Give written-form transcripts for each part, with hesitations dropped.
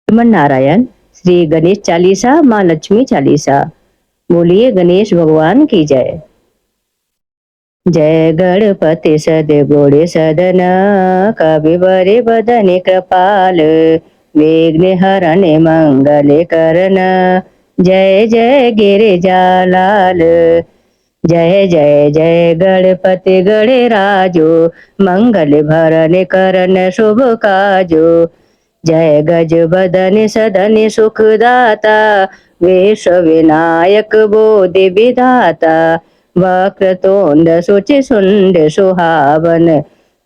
श्रीमन नारायण। श्री गणेश चालीसा, माँ लक्ष्मी चालीसा। बोलिए गणेश भगवान की जय। जय गणपति सद्गुण सदन, कविवरे बदन कृपाल, विघ्न हरण मंगल करण, जय जय गिरिजालाल। जय जय जय गणपति गणराजो, मंगल भरण करण शुभ काजो। जय गज बदन सदन सुखदाता, विश्व विनायक बोधि विधाता। वक्रतुंड सुचि सुंड सुहावन,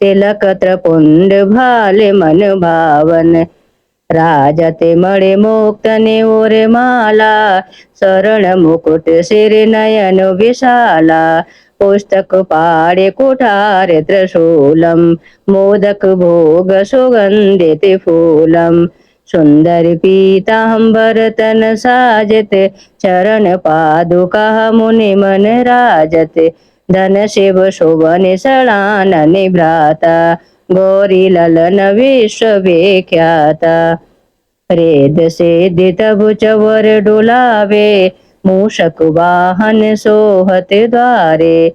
तिलक त्रिपुंड भाले मन भावन। राजते मणि मुक्त नेउर माला, शरण मुकुट सिर नयन विशाला। पुस्तक पाड़े कुठार त्रिशूलम, मोदक भोग सुगंधित फूलम। सुंदर पीतांबर तन साजत, चरण पादुका मुनि मन राजत। धन शिव शोभन सड़ानन भ्राता, गौरी ललन विश्व विख्याता। रेद से तब चवर डुलावे, मूषक वाहन सोहत द्वारे।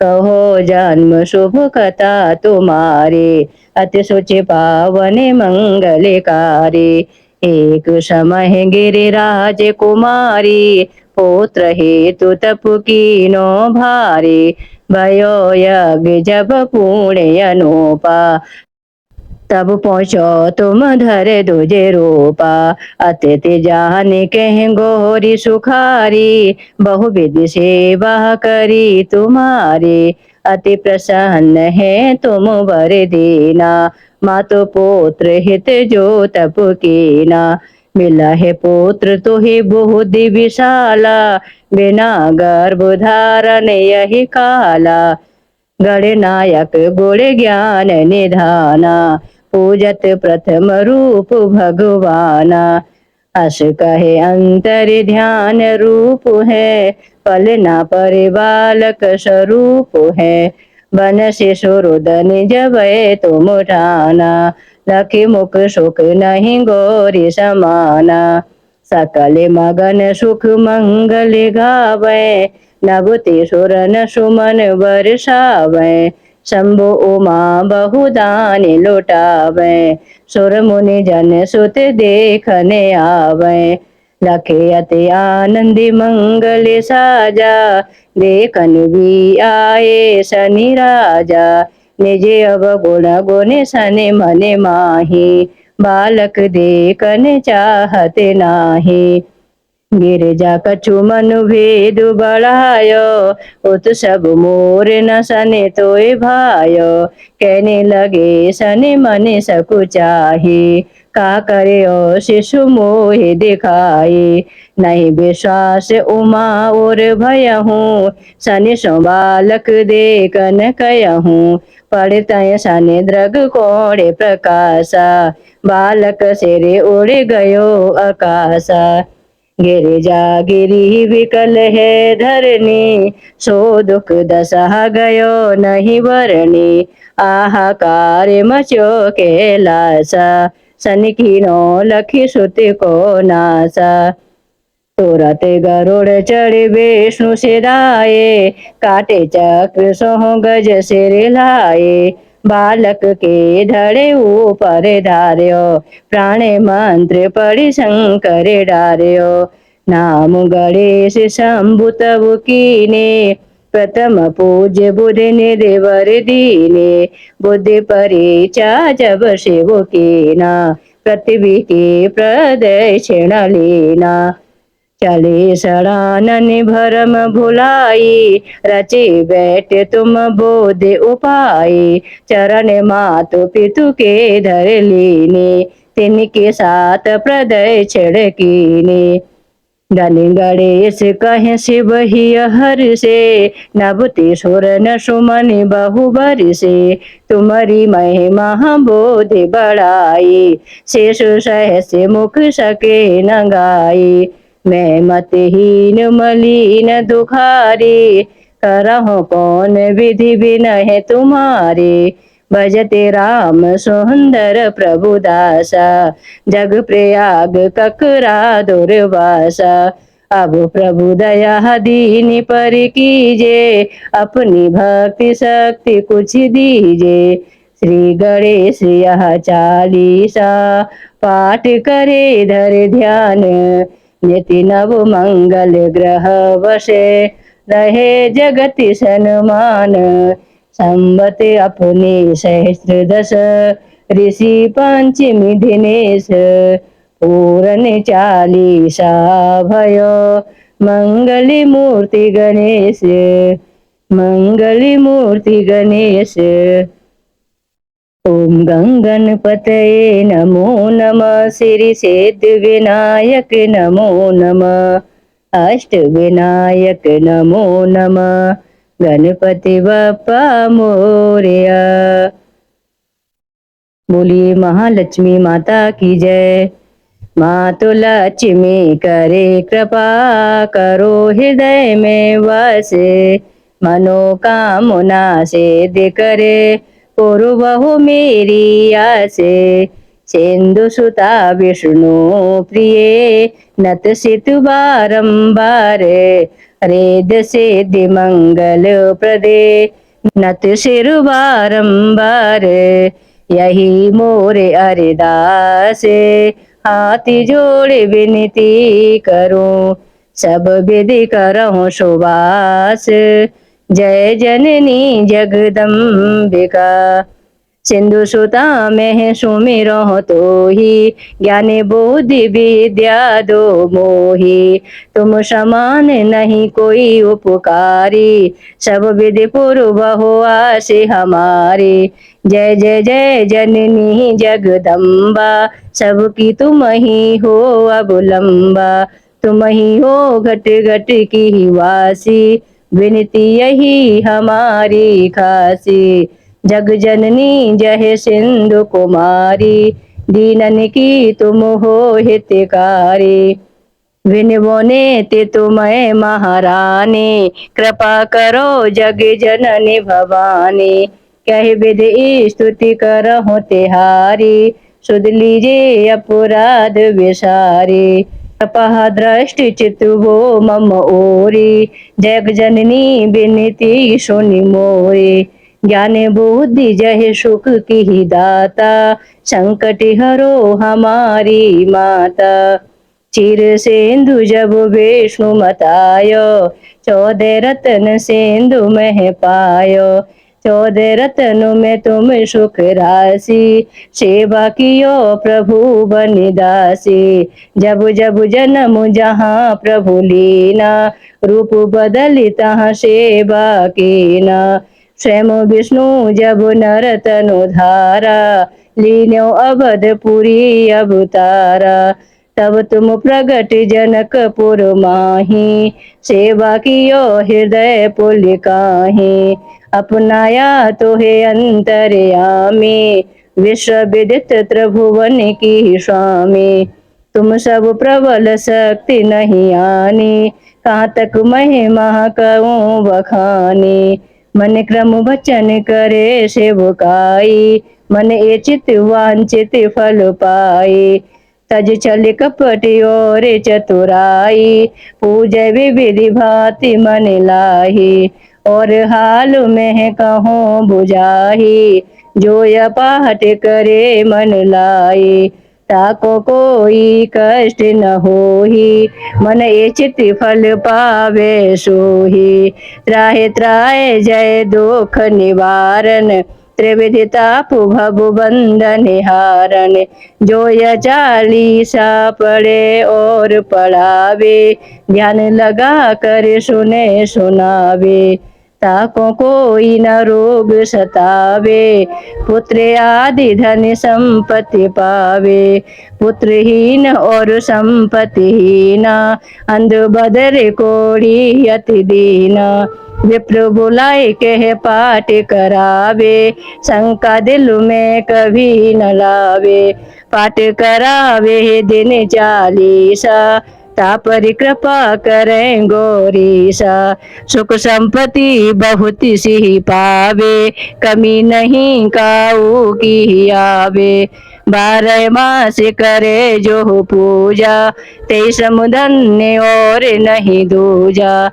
कहो जन्म शुभ कथा तुम्हारे, अति सुचि पावन मंगलकारी। एक समय गिरिराज कुमारी, पुत्र हेतु तप कीनो भारी। भयो यज्ञ जब पुण्य अनुपा, तब पहुँचो तुम धर दुजे रूपा। अतिथि जान कह गोरी सुखारी, बहुविधि सेवा करी तुम्हारी। अति प्रसन्न है तुम वर दीना, मातु पुत्र हित जो तप कीना। मिला है पुत्र तुहि बुद्धि विशाला, बिना गर्भ धारण यही काला। गणनायक गुण ज्ञान निधाना, पूजत प्रथम रूप भगवाना। अस कहे अंतर ध्यान रूप है, पलना परिबालक स्वरूप है। बन शिशुरुदन जब तुम ठाना, लखी मुख सुख नहीं गौरी समाना। सकल मगन सुख मंगल गावे, नभुति सुरन सुमन वर्षावे। शंभु उमा बहुदान लुटावे, सुर मुनि जन सुत देखने आवे। लखे अति आनंदी मंगल साजा, देखन भी आए शनि राजा। निज अवगुण गुण सन मन माही, बालक देखन चाहत नाही। गिरिजा कछु मनु भेद बढ़ायो, उत सब मोर न सने तोय भायो। कहने लगे सने मने सकुचाही, का करे ओ शिशु मोहि दिखाई। नहीं विश्वास उमा और भयहूँ, सनि सो बालक देखन कयहूँ। पढ़तय सनि द्रग कोड़े प्रकाशा, बालक सिर उड़ गयो आकाशा। गिरिजा गिरी विकल है धरनी, सो दुख दशा गयो नहीं वरणी। आहाकार मचो कैलासा, सन कीनो लखी सुत को नासा। तुरत गरुड़ चढ़ विष्णु सिराए, काटे चक्र सोह गज सिर लाए। बालक के धड़े ऊपर धार्यो, प्राणे मंत्र पढ़ि शंकर डार्यो। नाम गणेश शंभु तब कीने, प्रथम पूज्य बुधि निधि वर दीने। बुद्धि परीक्षा जब शिव कीना, पृथ्वी की प्रदक्षिण लीना। चले सड़ानन भरम भुलाई, रचे बैठ तुम बोध उपाय। चरण मातु पितु के धर लीने, तिनके साथ प्रदक्षिण कीने। धनि गणेश कहे शिव ही हर से, नभुति सुर न सुमन बहु बरसे। तुम्हारी महिमा बोधि बढ़ाई, शेषु सहस मुख सके न गाई। मैं मतहीन मलिन दुखारी, करहु कौन विधि बिनहि तुम्हारे। भजते राम सुंदर प्रभु दासा, जग प्रयाग ककरा दुर्वासा। अब प्रभु दया दीन पर कीजे, अपनी भक्ति शक्ति कुछ दीजे। श्री गणेश यह चालीसा, पाठ करे धर ध्यान। निति नव मंगल ग्रह वसे, रहे जगत सन्मान। संवत अपने सहस्त्र दस, ऋषि पंचमी दिनेश। पूरन चालीसा भयो, मंगल मूर्ति गणेश। मंगल मूर्ति गणेश। ओम गंगणपतये नमो नमः, श्री सिद्ध विनायक नमो नमः, अष्ट विनायक नमो नमः, गणपति बप्पा मोरया। बोलिए महालक्ष्मी माता की जय। मातु लक्ष्मी करे कृपा, करो हृदय में वासे। मनोकामना सिद्ध करे, पूर्वहु मेरी आसे। सिंधु सुता विष्णु प्रिय, नत सितु बारंबार। रेद सिद्धि मंगल प्रदे, नत सिर बारंबार। यही मोरे अरदास, हाथी जोड़े विनती करूं। सब विधि करहूं सुवास, जय जननी जगदम्बिका। सिंधु सुता में सुमिरो तो ही, ज्ञानी बुद्धि विद्या दो मोही। तुम समान नहीं कोई उपकारी, सब विधि पूर्व हो आसे हमारी। जय जय जय जननी जगदम्बा, सबकी तुम ही हो अवलंबा। तुम ही हो घट घट की वासी, विनती यही हमारी खासी। जग जननी जय सिंधु कुमारी, दीनन की तुम हो हितकारी। विनवोने ते तुम्हें महारानी, कृपा करो जग जननी भवानी। कह विधि स्तुति करहु तिहारी, सुध लीजिए अपराध विसारी। कृपा दृष्टि चितु वो मम ओरी, जग जननी विनती सुनि मोरी। ज्ञान बुद्धि जय सुख की दाता, संकट हरो हमारी माता। चिर सिंधु जब विष्णु मतायो, 14 रत्न सिंधु में पायो। 14 रत्न में तुम सुख राशि, सेवा कियो प्रभु बनिदासी। जब जब जन्म जहाँ प्रभु लीना, रूप बदली तहाँ सेवा कीना। स्वयं विष्णु जब नर तनु धारा, लीन्यो अवधपुरी अवतारा। तब तुम प्रगट जनकपुर माही, सेवा कियो हृदय पुलिकाही। अपनाया तोहे अंतर्यामी, विश्व विदित त्रिभुवन की स्वामी। तुम सब प्रबल शक्ति नहीं आनी, कहाँ तक महिमा कहूँ बखानी। मन क्रम वचन करे सेवकाई, मन ए चित वांछित फल पाई। तज चल कपट और चतुराई, पूजय विधि भांति मन लाही। और हाल में कहूँ बुझाही, जो यह पाठ करे मन लाई। ताको कोई कष्ट न होही, मन इच्छित फल पावे सोही। त्राहि त्राहि जय दुख निवारण, त्रिविधि तापु भव बंधन हारण। जो यह चालीसा पढ़े और पढ़ावे, ध्यान लगा कर सुने सुनावे। ताको कोई न रोग सतावे, पुत्र आदि धन संपत्ति पावे। पुत्रहीन और संपत्तिहीना, अंध बदर कोढ़ी अति दीना। विप्र बुलाए कह पाठ करावे, शंका दिल में कभी न लावे। पाठ करावे दिन चालीसा, तापर कृपा करें गौरीसा। सुख संपत्ति बहुत सी पावे, कमी नहीं काऊ की आवे। 12 मास करे जो पूजा, ते समुधन्य और नहीं दूजा।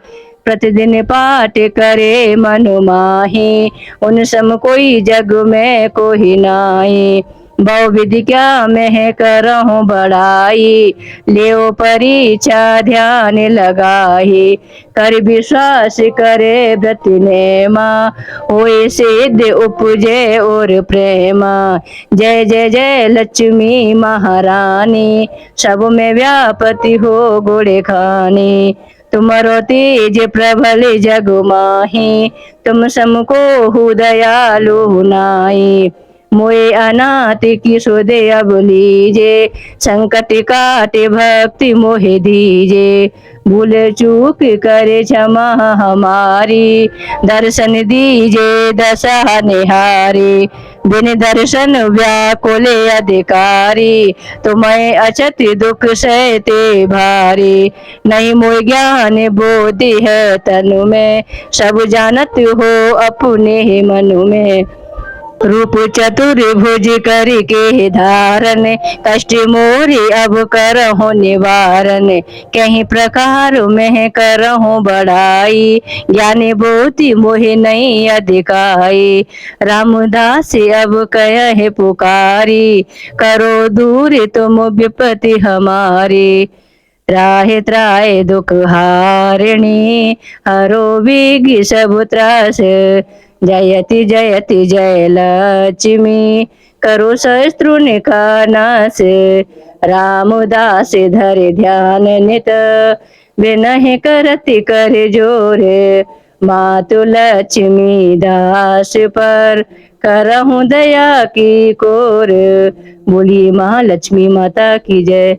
प्रतिदिन पाठ करे मनु माही, उन सम कोई जग में कोई नाई। बहु विधि क्या मैं करहूँ बड़ाई, लेओ परीक्षा ध्यान लगाही। कर विश्वास करे व्रत नेमा, होए सिद्ध उपजे और प्रेमा। जय जय जय लक्ष्मी महारानी, सब में व्यापति हो गुण खानी। तुमरो तेज प्रबल जग माही, तुम समको हु दयालु नाई। मोए अनाथ की सुध अब लीजे, संकट काटे भक्ति मोहे दीजे। भूल चूक करे क्षमा हमारी, दर्शन दीजे दशा निहारी। बिन दर्शन व्याकुल अधिकारी, तुम्हें अचत दुख सहते भारी। नहीं मोह ज्ञान बोधि है तनु में, सब जानत हो अपने ही मनु में। रूप चतुर्भुज करके धारण, कष्ट मोरी अब करहु निवारण। कहीं प्रकार में करहु बढ़ाई, ज्ञानी बोधि मोहि नहीं अधिकाई। रामदास अब कह पुकारी, करो दूर तुम विपत्ति हमारी। त्राहि त्राहि दुख हारिणी, हरो विघ्न सब त्रास। जयति जयति जय लक्ष्मी, करो शत्रु निकानास। रामदास धरे ध्यान नित, बिनहि करति कर जोर। मातु लक्ष्मी दास पर, करहूँ दया की कोर। बोलिए महालक्ष्मी माता की जय।